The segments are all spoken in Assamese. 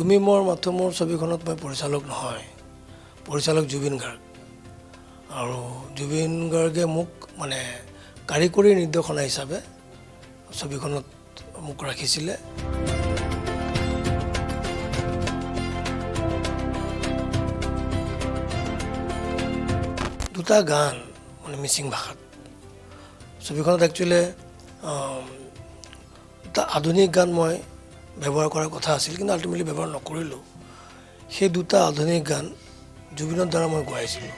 তুমি মোৰ মাথো মোৰ ছবিখনত মই পৰিচালক নহয়, পৰিচালক জুবিন গাৰ্গ। আৰু জুবিন গাৰ্গে মোক মানে কাৰিকৰী নিৰ্দেশনা হিচাপে ছবিখনত মোক ৰাখিছিলে। দুটা গান মানে মিচিং ভাষাত ছবিখনত একচুৱেলি এটা আধুনিক গান মই ব্যৱহাৰ কৰাৰ কথা আছিল, কিন্তু আল্টিমেটলি ব্যৱহাৰ নকৰিলোঁ। সেই দুটা আধুনিক গান জুবিনৰ দ্বাৰা মই গোৱাইছিলোঁ।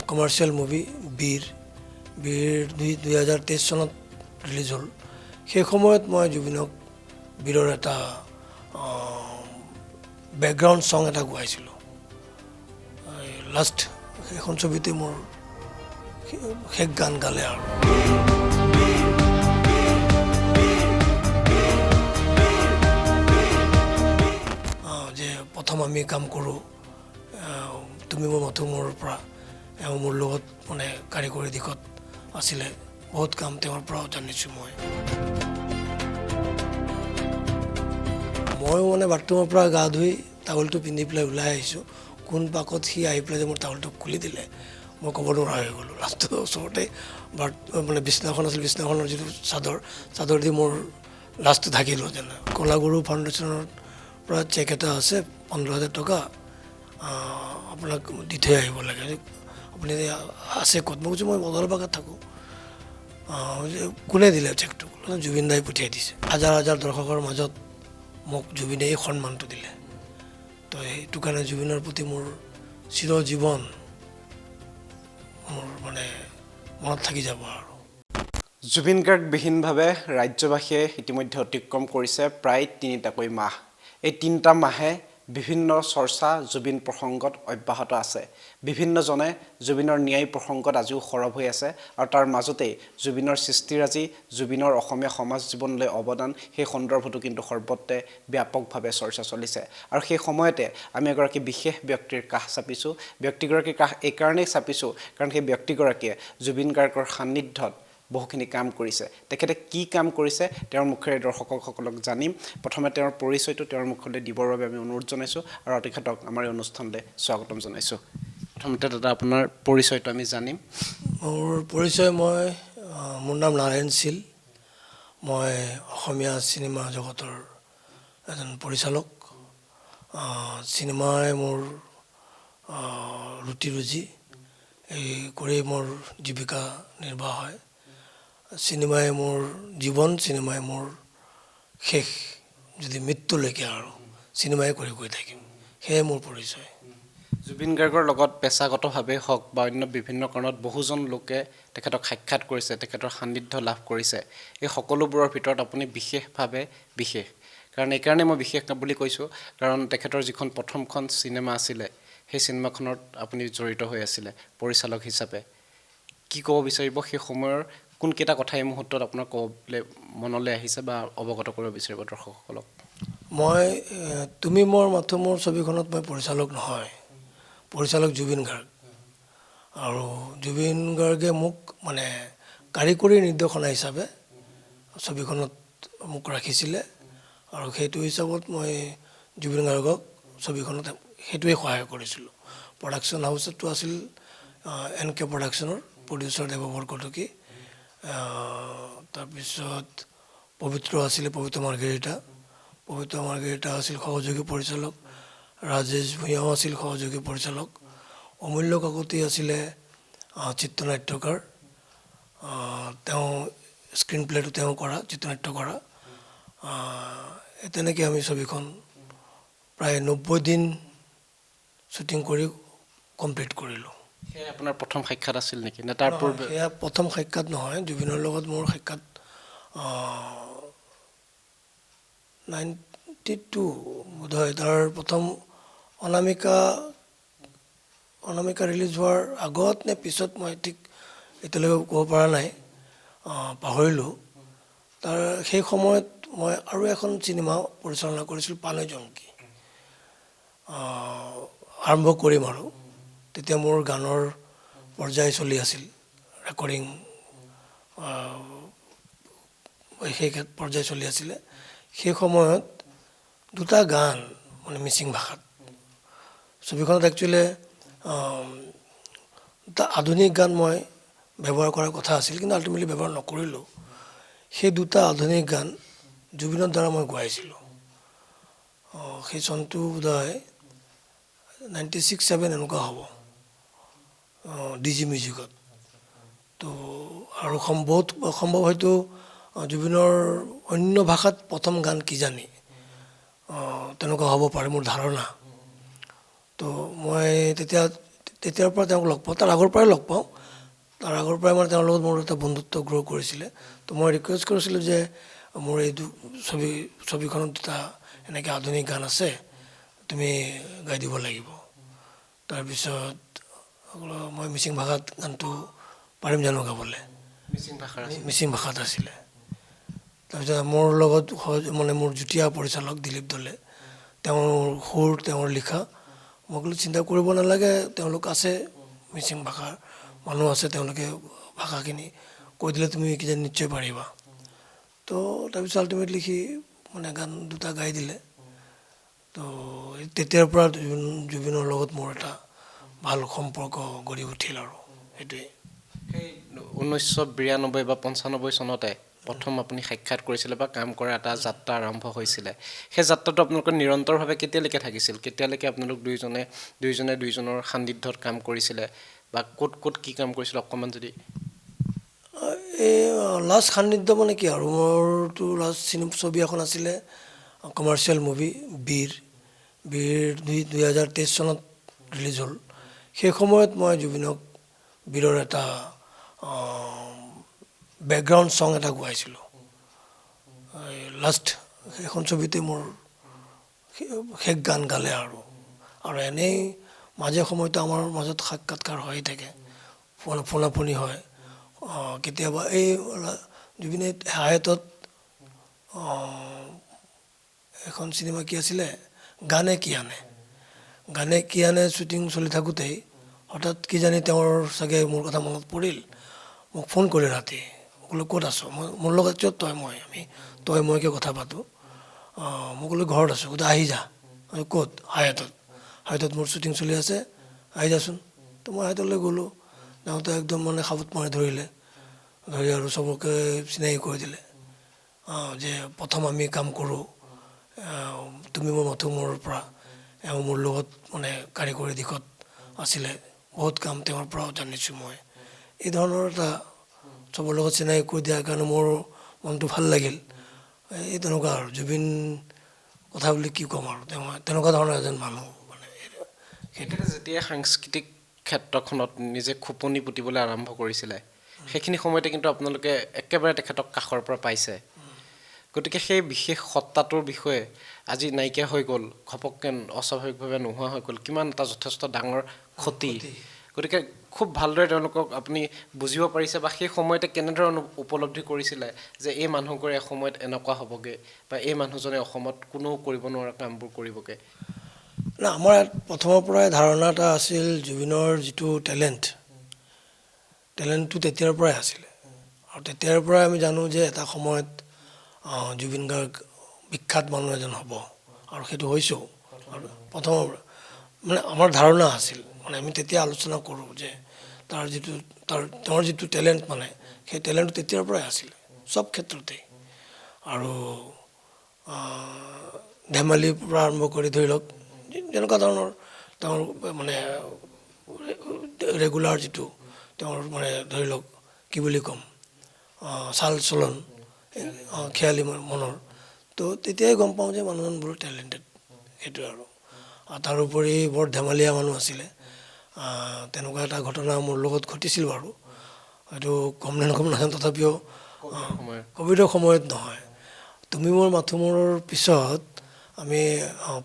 কমাৰ্চিয়েল মুভি বীৰ 2023 চনত ৰিলিজ হ'ল। সেই সময়ত মই জুবিনক বীৰৰ এটা বেকগ্ৰাউণ্ড ছং এটা গোৱাইছিলোঁ। লাষ্ট সেইখন ছবিতে মোৰ শেষ গান গালে আৰু। যে প্ৰথম আমি কাম কৰোঁ তুমি মোৰ মাথো মোৰ পৰা, মোৰ লগত মানে কাৰিকৰী দিশত আছিলে, বহুত কাম তেওঁৰ পৰাও জানিছোঁ মই মানে বাথৰুমৰ পৰা গা ধুই টাৱেলটো পিন্ধি পেলাই ওলাই আহিছোঁ। কোন পাকত সি আহি পেলাই যে মোৰ টাৱেলটো খুলি দিলে মই ক'ব নোৱাৰা হৈ গ'লোঁ। লাষ্টত ওচৰতে মানে বিছনাখন আছিল, বিছনাখনৰ যিটো চাদৰ দি মোৰ লাষ্টটো ঢাকিলোঁ। যেনে কলাগুৰু ফাউণ্ডেশ্যনৰ পৰা চেক এটা আছে 15,000 টকা, আপোনাক দি থৈ আহিব লাগে, আপুনি আছে ক'ত? মই কৈছোঁ মই বদলবাগাত থাকোঁ। কোনে দিলে চেকটো? জুবিন দাই পঠিয়াই দিছে। হাজাৰ হাজাৰ দৰ্শকৰ মাজত মোক জুবিনে এই সন্মানটো দিলে। তো সেইটো কাৰণে জুবিনৰ প্ৰতি মোৰ চিৰজীৱন মোৰ মানে মনত থাকি যাব আৰু। জুবিন গাৰ্গবিহীনভাৱে ৰাজ্যবাসীয়ে ইতিমধ্যে অতিক্ৰম কৰিছে প্ৰায় 3টাকৈ মাহ। এই 3টা মাহে বিভিন্ন চৰ্চা জুবিন প্ৰসংগত অব্যাহত আছে। বিভিন্নজনে জুবিনৰ ন্যায় প্ৰসংগত আজিও সৰব হৈ আছে, আৰু তাৰ মাজতেই জুবিনৰ সৃষ্টিৰাজি, জুবিনৰ অসমীয়া সমাজ জীৱনলৈ অৱদান, সেই সন্দৰ্ভতো কিন্তু সৰ্বত্ৰে ব্যাপকভাৱে চৰ্চা চলিছে। আৰু সেই সময়তে আমি এগৰাকী বিশেষ ব্যক্তিৰ কাষ চাপিছোঁ। ব্যক্তিগৰাকীৰ কাষ এইকাৰণেই চাপিছোঁ কাৰণ সেই ব্যক্তিগৰাকীয়ে জুবিন গাৰ্গৰ সান্নিধ্যত বহুখিনি কাম কৰিছে। তেখেতে কি কাম কৰিছে তেওঁৰ মুখেৰে দৰ্শকসকলক জানিম। প্ৰথমে তেওঁৰ পৰিচয়টো তেওঁৰ মুখলৈ দিবৰ বাবে আমি অনুৰোধ জনাইছোঁ, আৰু তেখেতক আমাৰ এই অনুষ্ঠানলৈ স্বাগতম জনাইছোঁ। প্ৰথমতে দাদা আপোনাৰ পৰিচয়টো আমি জানিম। মোৰ পৰিচয় মোৰ নাম নাৰায়ণ শীল। মই অসমীয়া চিনেমা জগতৰ এজন পৰিচালক। চিনেমাই মোৰ ৰুটি ৰুজি, এই কৰি মোৰ জীৱিকা নিৰ্বাহ হয়। চিনেমাই মোৰ জীৱন, চিনেমাই মোৰ শেষ, যদি মৃত্যুলৈকে আৰু চিনেমাই কৰি গৈ থাকিম, সেয়াই মোৰ পৰিচয়। জুবিন গাৰ্গৰ লগত পেছাগতভাৱে হওক বা অন্য বিভিন্ন কাৰণত বহুজন লোকে তেখেতক সাক্ষাৎ কৰিছে, তেখেতৰ সান্নিধ্য লাভ কৰিছে। এই সকলোবোৰৰ ভিতৰত আপুনি বিশেষভাৱে বিশেষ। কাৰণ এইকাৰণে মই বিশেষ বুলি কৈছোঁ কাৰণ তেখেতৰ যিখন প্ৰথমখন চিনেমা আছিলে, সেই চিনেমাখনত আপুনি জড়িত হৈ আছিলে পৰিচালক হিচাপে। কি ক'ব বিচাৰিব সেই সময়ৰ কোনকেইটা কথা এই মুহূৰ্তত আপোনাৰ ক'বলৈ মনলৈ আহিছে বা অৱগত কৰিব বিচাৰিব দৰ্শকসকলক? তুমি মোৰ মাথো মোৰ ছবিখনত মই পৰিচালক নহয়, পৰিচালক জুবিন গাৰ্গ। আৰু জুবিন গাৰ্গে মোক মানে কাৰিকৰী নিৰ্দেশনা হিচাপে ছবিখনত মোক ৰাখিছিলে, আৰু সেইটো হিচাপত মই জুবিন গাৰ্গক ছবিখনত সেইটোৱে সহায় কৰিছিলোঁ। প্ৰডাকশ্যন হাউচটো আছিল NK প্ৰডাকশ্যনৰ প্ৰডিউচাৰ দেৱবৰ কটকী, তাৰপিছত পবিত্ৰ আছিলে পবিত্ৰ মাৰ্ঘেৰিটা আছিল সহযোগী পৰিচালক, ৰাজেশ ভূঞাও আছিল সহযোগী পৰিচালক, অমূল্য কাকতি আছিলে চিত্ৰনাট্যকাৰ, তেওঁ স্ক্ৰীণ প্লেটো তেওঁ কৰা, চিত্ৰনাট্য কৰা। তেনেকৈ আমি ছবিখন প্ৰায় 90 দিন শ্বুটিং কৰি কমপ্লিট কৰিলোঁ। সেয়া আপোনাৰ প্ৰথম সাক্ষাৎ আছিল নেকি নে তাৰ পূৰ্বে? সেয়া প্ৰথম সাক্ষাৎ নহয়, জুবিনৰ লগত মোৰ সাক্ষাৎ 92 বোধহয়। তাৰ প্ৰথম অনামিকা ৰিলিজ হোৱাৰ আগত নে পিছত মই ঠিক এতিয়ালৈকে ক'ব পৰা নাই, পাহৰিলোঁ। সেই সময়ত মই আৰু এখন চিনেমা পৰিচালনা কৰিছিলোঁ, পানে জংকি, আৰম্ভ কৰিম আৰু। তেতিয়া মোৰ গানৰ পৰ্যায় চলি আছিল, ৰেকৰ্ডিং সেই পৰ্যায় চলি আছিলে সেই সময়ত দুটা গান মানে মিচিং ভাষাত ছবিখনত একচুৱেলি দুটা আধুনিক গান মই ব্যৱহাৰ কৰাৰ কথা আছিল কিন্তু আল্টিমেটলি ব্যৱহাৰ নকৰিলোঁ সেই দুটা আধুনিক গান জুবিনৰ দ্বাৰা মই গোৱাইছিলোঁ সেই চনটো বোধহয় 96-7 এনেকুৱা হ'ব DG মিউজিকত তো আৰু বহুত সম্ভৱ হয়তো জুবিনৰ অন্য ভাষাত প্ৰথম গান কিজানি তেনেকুৱা হ'ব পাৰে মোৰ ধাৰণা তো মই তেতিয়াৰ পৰা তেওঁক লগ পাওঁ তাৰ আগৰ পৰাই লগ পাওঁ তাৰ আগৰ পৰাই মানে তেওঁৰ লগত মোৰ এটা বন্ধুত্ব গ্ৰ' কৰিছিলে তো মই ৰিকুৱেষ্ট কৰিছিলোঁ যে মোৰ এই ছবিখনত দুটা এনেকৈ আধুনিক গান আছে তুমি গাই দিব লাগিব তাৰপিছত মই মিচিং ভাষাত গানটো পাৰিম জানো গাবলৈ মিচিং ভাষাত আছিলে তাৰপিছত মোৰ লগত মানে মোৰ যুটীয়া পৰিচালক দিলীপ দলে তেওঁৰ সুৰ তেওঁৰ লিখা মই ক'লো চিন্তা কৰিব নালাগে তেওঁলোক আছে মিচিং ভাষাৰ মানুহ আছে তেওঁলোকে ভাষাখিনি কৈ দিলে তুমি কিজানি নিশ্চয় পাৰিবা তো তাৰপিছত আল্টিমেটলি সি মানে গান দুটা গাই দিলে তো তেতিয়াৰ পৰা জুবিনৰ লগত মোৰ এটা ভাল সম্পৰ্ক গঢ়ি উঠিল আৰু সেইটোৱে সেই 1992 বা 95 চনতে প্ৰথম আপুনি সাক্ষাৎ কৰিছিলে বা কাম কৰা এটা যাত্ৰা আৰম্ভ হৈছিলে সেই যাত্ৰাটো আপোনালোকৰ নিৰন্তৰভাৱে কেতিয়ালৈকে থাকিছিল কেতিয়ালৈকে আপোনালোক দুইজনৰ সান্নিধ্যত কাম কৰিছিলে বা ক'ত কি কাম কৰিছিলে অকণমান যদি এই লাষ্ট সান্নিধ্য মানে কি আৰু মোৰতো লাষ্ট ছবি এখন আছিলে কমাৰ্চিয়েল মুভি বীৰ 2023 চনত ৰিলিজ হ'ল সেই সময়ত মই জুবিনক বীৰৰ এটা বেকগ্ৰাউণ্ড ছং এটা গোৱাইছিলোঁ লাষ্ট সেইখন ছবিতে মোৰ শেষ গান গালে আৰু এনেই মাজে সময়তো আমাৰ মাজত সাক্ষাৎকাৰ হৈ থাকে ফোনাফোনি হয় কেতিয়াবা এই জুবিনে হায়াতত এখন চিনেমা কি আছিলে গানে কি আনে শ্বুটিং চলি থাকোঁতেই হঠাৎ কিজানি তেওঁৰ চাগে মোৰ কথা মনত পৰিল মোক ফোন কৰি ৰাতি ক'লো ক'ত আছ মোৰ লগত কিয় তই মইকে কথা পাতোঁ মই ক'লো ঘৰত আছোঁ গোটেই আহি যা ক'ত হায়াতত মোৰ শ্বুটিং চলি আছে আহি যাচোন তো মই হায়াতলৈ গ'লোঁ যাওঁতে একদম মানে সাবুত মাৰি ধৰি আৰু চবকে চিনাকি কৰি দিলে যে প্ৰথম আমি কাম কৰোঁ তুমি মোৰ মথুমৰ পৰা এওঁ মোৰ লগত মানে কাৰিকৰী দিশত আছিলে বহুত কাম তেওঁৰ পৰাও জানিছোঁ মই এই ধৰণৰ এটা চবৰ লগত চিনাকি কৰি দিয়াৰ কাৰণে মোৰ মনটো ভাল লাগিল এই তেনেকুৱা আৰু জুবিন কথা বুলি কি ক'ম আৰু তেনেকুৱা ধৰণৰ এজন মানুহ মানে সেইকাৰণে যেতিয়া সাংস্কৃতিক ক্ষেত্ৰখনত নিজে খোপনি পুতিবলৈ আৰম্ভ কৰিছিলে সেইখিনি সময়তে কিন্তু আপোনালোকে একেবাৰে তেখেতক কাষৰ পৰা পাইছে গতিকে সেই বিশেষ সত্তাটোৰ বিষয়ে আজি নাইকিয়া হৈ গ'ল ঘপককৈ অস্বাভাৱিকভাৱে নোহোৱা হৈ গ'ল কিমান এটা যথেষ্ট ডাঙৰ ক্ষতি গতিকে খুব ভালদৰে তেওঁলোকক আপুনি বুজিব পাৰিছে বা সেই সময়তে কেনেধৰণে উপলব্ধি কৰিছিলে যে এই মানুহবোৰে এসময়ত এনেকুৱা হ'বগৈ বা এই মানুহজনে অসমত কোনেও কৰিব নোৱাৰা কামবোৰ কৰিবগৈ না আমাৰ ইয়াত প্ৰথমৰ পৰাই ধাৰণা এটা আছিল জুবিনৰ যিটো টেলেণ্টটো তেতিয়াৰ পৰাই আছিলে আৰু তেতিয়াৰ পৰাই আমি জানো যে এটা সময়ত জুবিন গাৰ্গ বিখ্যাত মানুহ এজন হ'ব আৰু সেইটো হৈছেও আৰু প্ৰথমৰ মানে আমাৰ ধাৰণা আছিল মানে আমি তেতিয়া আলোচনা কৰোঁ যে তেওঁৰ যিটো টেলেণ্ট মানে সেই টেলেণ্টটো তেতিয়াৰ পৰাই আছিলে চব ক্ষেত্ৰতেই আৰু ধেমালিৰ পৰা আৰম্ভ কৰি ধৰি লওক যেনেকুৱা ধৰণৰ তেওঁৰ মানে ৰেগুলাৰ যিটো তেওঁৰ মানে ধৰি লওক কি বুলি ক'ম চাল চলন খেয়ালি মনৰ তো তেতিয়াই গম পাওঁ যে মানুহজন বৰ টেলেণ্টেড সেইটোৱে আৰু তাৰোপৰি বৰ ধেমালীয়া মানুহ আছিলে তেনেকুৱা এটা ঘটনা মোৰ লগত ঘটিছিল বাৰু হয়তো কম নাজানো তথাপিও ক'ভিডৰ সময়ত নহয় তুমি মোৰ মাথোমোৰৰ পিছত আমি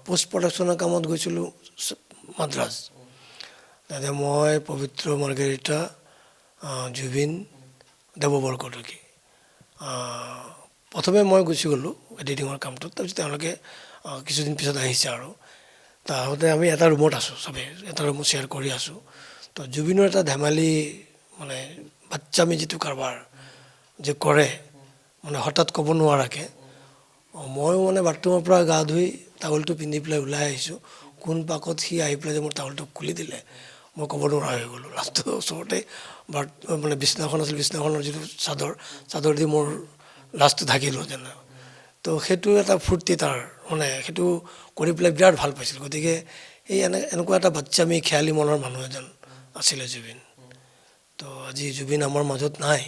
পষ্ট প্ৰডাকশ্যনৰ কামত গৈছিলোঁ মাদ্ৰাজ তাতে মই পবিত্ৰ মাৰ্ঘেৰিটা জুবিন দেৱ বৰকটকী প্ৰথমে মই গুচি গ'লোঁ এডিটিঙৰ কামটোত তাৰপিছত তেওঁলোকে কিছুদিন পিছত আহিছে আৰু তাহাঁতে আমি এটা ৰুমত আছোঁ চবেই এটা ৰুমত শ্বেয়াৰ কৰি আছোঁ তো জুবিনৰ এটা ধেমালি মানে বাচ্চামি যিটো কাৰবাৰ যে কৰে মানে হঠাৎ ক'ব নোৱাৰাকৈ ময়ো মানে বাথৰুমৰ পৰা গা ধুই টাৱেলটো পিন্ধি পেলাই ওলাই আহিছোঁ, কোন পাকত সি আহি পেলাই যে মোৰ টাৱেলটো খুলি দিলে, মই ক'ব নোৱাৰা হৈ গ'লোঁ। লাষ্টত ওচৰতে মানে বিছনাখন আছিল, বিছনাখনৰ যিটো চাদৰ দি মোৰ লাষ্টটো ঢাকিলোঁ যেন। তো সেইটো এটা ফূৰ্তি তাৰ, মানে সেইটো কৰি পেলাই বিৰাট ভাল পাইছিলোঁ। গতিকে এই এনেকুৱা এটা বাচ্চামী খেয়ালি মনৰ মানুহ এজন আছিলে জুবিন। তো আজি জুবিন আমাৰ মাজত নাই,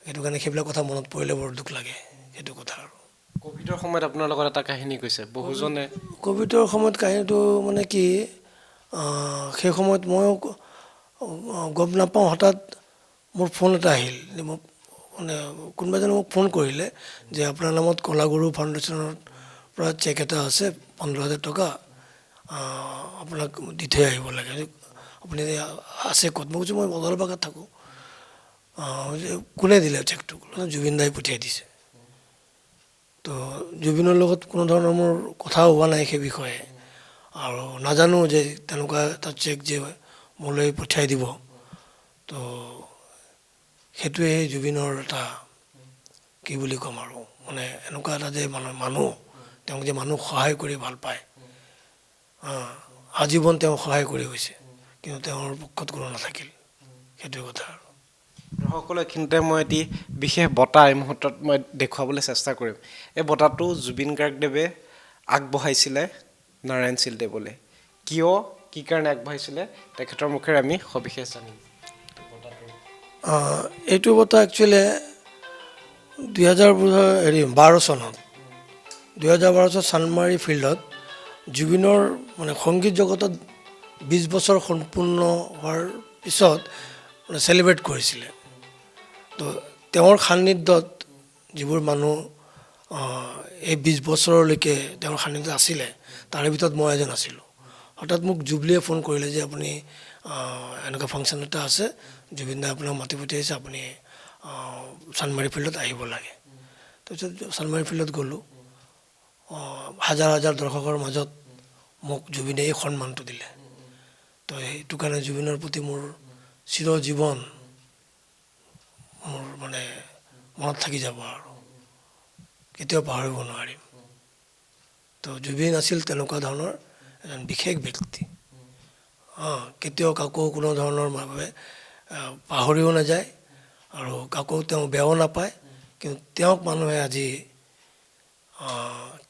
সেইটো কাৰণে সেইবিলাক কথা মনত পৰিলে বৰ দুখ লাগে, সেইটো কথা আৰু। ক'ভিডৰ সময়ত আপোনাৰ লগত এটা কাহিনী কৈছে, বহুজনে ক'ভিডৰ সময়ত কাহিনীটো মানে কি, সেই সময়ত ময়ো গম নাপাওঁ, হঠাৎ মোৰ ফোন এটা আহিল। মোক মানে কোনোবা এজনে মোক ফোন কৰিলে যে আপোনাৰ নামত কলাগুৰু ফাউণ্ডেশ্যনৰ পৰা চেক এটা আছে 15,000 টকা, আপোনাক দি থৈ আহিব লাগে, আপুনি আছে ক'ত? মই কৈছোঁ মই বগলবাগাত থাকোঁ। কোনে দিলে চেকটো? জুবিন দাই পঠিয়াই দিছে। তো জুবিনৰ লগত কোনো ধৰণৰ মোৰ কথা হোৱা নাই সেই বিষয়ে, আৰু নাজানো যে তেনেকুৱা এটা চেক যে মোলৈ পঠিয়াই দিব। তো সেইটোৱে জুবিনৰ এটা কি বুলি ক'ম আৰু, মানে এনেকুৱা এটা যে মানুহ, তেওঁক যে মানুহ সহায় কৰি ভাল পায়, আজীৱন তেওঁ সহায় কৰি গৈছে, কিন্তু তেওঁৰ পক্ষত কোনো নাথাকিল, সেইটোৱে কথা আৰু। দৰ্শকসকলে এইখিনিতে মই এটি বিশেষ বঁটা এই মুহূৰ্তত মই দেখুৱাবলৈ চেষ্টা কৰিম। এই বঁটাটো জুবিন গাৰ্গদেৱে আগবঢ়াইছিলে নাৰায়ণ চিলদেৱলৈ। কিয়, কি কাৰণে আগবঢ়াইছিলে, তেখেতৰ মুখেৰে আমি সবিশেষ জানিম। এইটো বঁটা একচুৱেলি 2012 চনত 2012 চনত চানমাৰী ফিল্ডত জুবিনৰ মানে সংগীত জগতত 20 বছৰ সম্পূৰ্ণ হোৱাৰ পিছত মানে চেলিব্ৰেট কৰিছিলে। তো তেওঁৰ সান্নিধ্যত যিবোৰ মানুহ এই 20 বছৰলৈকে তেওঁৰ সান্নিধ্যত আছিলে, তাৰে ভিতৰত মই এজন আছিলোঁ। হঠাৎ মোক জুবলিয়ে ফোন কৰিলে যে আপুনি এনেকুৱা ফাংচন এটা আছে, জুবিন দাই আপোনাক মাতি পঠিয়াইছে, আপুনি চানমাৰী ফিল্ডত আহিব লাগে। তাৰপিছত চানমাৰী ফিল্ডত গ'লোঁ। হাজাৰ হাজাৰ দৰ্শকৰ মাজত মোক জুবিনে এই সন্মানটো দিলে। তো সেইটো কাৰণে জুবিনৰ প্ৰতি মোৰ চিৰজীৱন মোৰ মানে মনত থাকি যাব আৰু কেতিয়াও পাহৰিব নোৱাৰিম। তো জুবিন আছিল তেনেকুৱা ধৰণৰ এজন বিশেষ ব্যক্তি। কেতিয়াও কাকো কোনো ধৰণৰ বাবে পাহৰিও নাযায়, আৰু কাকো তেওঁ বেয়াও নাপায়, কিন্তু তেওঁক মানুহে আজি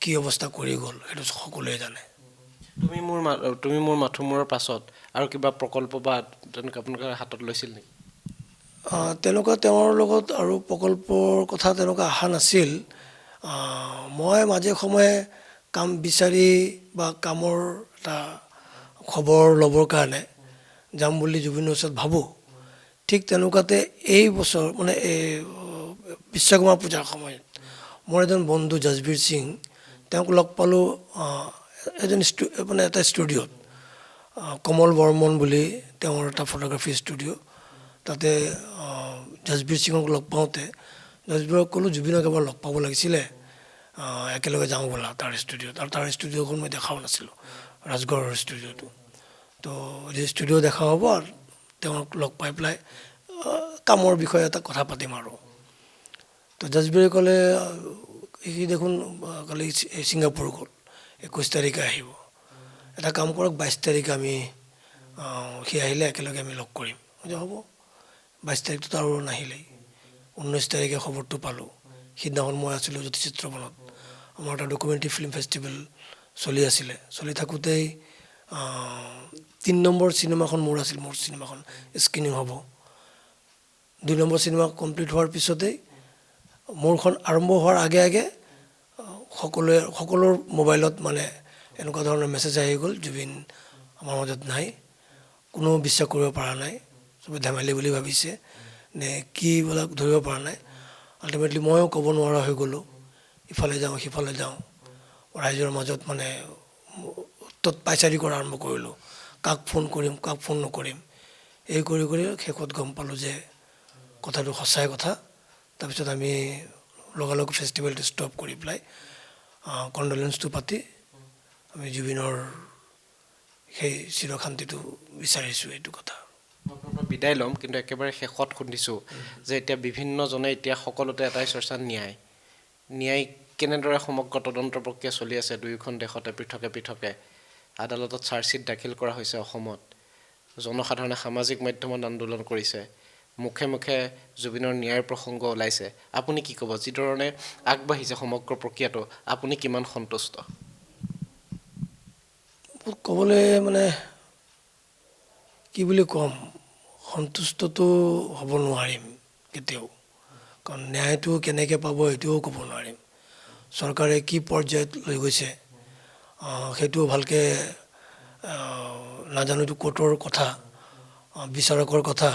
কি অৱস্থা কৰি গ'ল সেইটো সকলোৱে জানে। তুমি মোৰ মাথো মূৰৰ পাছত আৰু কিবা প্ৰকল্প বা তেনেকুৱা আপোনালোকে হাতত লৈছিল নেকি? তেনেকুৱা তেওঁৰ লগত আৰু প্ৰকল্পৰ কথা তেনেকুৱা অহা নাছিল। মই মাজে সময়ে কাম বিচাৰি বা কামৰ এটা খবৰ ল'বৰ কাৰণে যাম বুলি জুবিনৰ ওচৰত ভাবোঁ। ঠিক তেনেকুৱাতে এই বছৰ মানে এই বিশ্বকৰ্মা পূজাৰ সময়ত মোৰ এজন বন্ধু জাজবীৰ সিং, তেওঁক লগ পালোঁ মানে এটা ষ্টুডিঅ'ত, কমল বৰ্মন বুলি তেওঁৰ এটা ফটোগ্ৰাফী ষ্টুডিঅ'। তাতে জাজবীৰ সিঙক লগ পাওঁতে জাজবীৰক ক'লোঁ জুবিনক এবাৰ লগ পাব লাগিছিলে, একেলগে যাওঁ ব'লা তাৰ ষ্টুডিঅ'ত। আৰু তাৰ ষ্টুডিঅ'খন মই দেখাও নাছিলোঁ, ৰাজগড়ৰ ষ্টুডিঅ'টো। তো যে ষ্টুডিঅ' দেখা হ'ব আৰু তেওঁক লগ পাই পেলাই কামৰ বিষয়ে এটা কথা পাতিম আৰু। তো জাজবীৰে ক'লে সি দেখোন কালি ছিংগাপুৰ গ'ল, 21 তাৰিখে আহিব। এটা কাম কৰক 22 তাৰিখে আমি সি আহিলে একেলগে আমি লগ কৰিম। হ'ব, 22 তাৰিখটোতো আৰু নাহিলেই। 19 তাৰিখে খবৰটো পালোঁ। সিদিনাখন মই আছিলোঁ জ্যোতিচিত্ৰ বনত, আমাৰ এটা ডকুমেণ্টাৰী ফিল্ম ফেষ্টিভেল চলি আছিলে। চলি থাকোঁতেই 3 নম্বৰ চিনেমাখন মোৰ আছিল, মোৰ চিনেমাখন স্ক্ৰিনিং হ'ব। 2 নম্বৰ চিনেমা কমপ্লিট হোৱাৰ পিছতেই মোৰখন আৰম্ভ হোৱাৰ আগে আগে সকলোৰ মোবাইলত মানে এনেকুৱা ধৰণৰ মেছেজ আহি গ'ল, জুবিন আমাৰ মাজত নাই। কোনো বিশ্বাস কৰিব পৰা নাই, চবে ধেমালি বুলি ভাবিছে নে কি বিলাক ধৰিব পৰা নাই। আল্টিমেটলি ময়ো ক'ব নোৱাৰা হৈ গ'লোঁ, ইফালে যাওঁ সিফালে যাওঁ, ৰাইজৰ মাজত মানে পাইচাৰি কৰা আৰম্ভ কৰিলোঁ, কাক ফোন কৰিম কাক ফোন নকৰিম। এই কৰি কৰি শেষত গম পালোঁ যে কথাটো সঁচাই কথা। তাৰপিছত আমি লগালগ ফেষ্টিভেলটো ষ্টপ কৰি পেলাই কণ্ডলেঞ্চটো পাতি আমি জুবিনৰ সেই চিৰশান্তিটো বিচাৰিছোঁ, এইটো কথা। মই আপোনাৰ পৰা বিদায় ল'ম, কিন্তু একেবাৰে শেষত শুনিছোঁ যে এতিয়া বিভিন্নজনে এতিয়া সকলোতে এটাই চৰ্চা ন্যায় কেনেদৰে সমগ্ৰ তদন্ত প্ৰক্ৰিয়া চলি আছে দুয়োখন দেশতে পৃথকে পৃথকে। আদালতত চাৰ্জশ্বীট দাখিল কৰা হৈছে অসমত, জনসাধাৰণে সামাজিক মাধ্যমত আন্দোলন কৰিছে, মুখে মুখে জুবিনৰ ন্যায়ৰ প্ৰসংগ ওলাইছে। আপুনি কি ক'ব, যিধৰণে আগবাঢ়িছে সমগ্ৰ প্ৰক্ৰিয়াটো, আপুনি কিমান সন্তুষ্ট? ক'বলৈ মানে কি বুলি ক'ম, সন্তুষ্টটো হ'ব নোৱাৰিম কেতিয়াও, কাৰণ ন্যায়টো কেনেকৈ পাব সেইটোও ক'ব নোৱাৰিম। চৰকাৰে কি পৰ্যায়ত লৈ গৈছে সেইটো ভালকৈ নাজানো। এইটো কোৰ্টৰ কথা, বিচাৰকৰ কথা,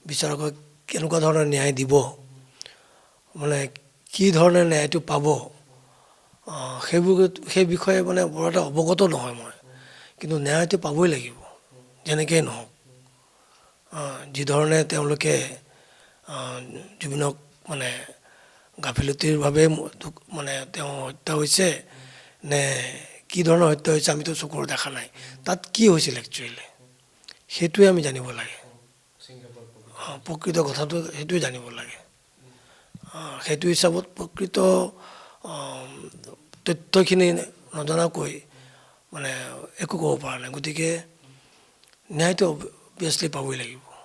বিচাৰকে কেনেকুৱা ধৰণৰ ন্যায় দিব, মানে কি ধৰণে ন্যায়টো পাব, সেই বিষয়ে মানে বৰ এটা অৱগত নহয় মই। কিন্তু ন্যায়টো পাবই লাগিব যেনেকেই নহওক। যিধৰণে তেওঁলোকে জুবিনক মানে গাফিলতিৰভাৱে মানে তেওঁ হত্যা হৈছে নে কি ধৰণৰ হত্যা হৈছে আমিতো চকুৰে দেখা নাই। তাত কি হৈছিল একচুৱেলি সেইটোৱে আমি জানিব লাগে। প্ৰকৃত কথাটো সেইটোৱে জানিব লাগে। সেইটো হিচাপত প্ৰকৃত তথ্যখিনি নজনাকৈ মানে একো ক'ব পৰা নাই। গতিকে ন্যায়টো অভিয়াছলি পাবই লাগিব।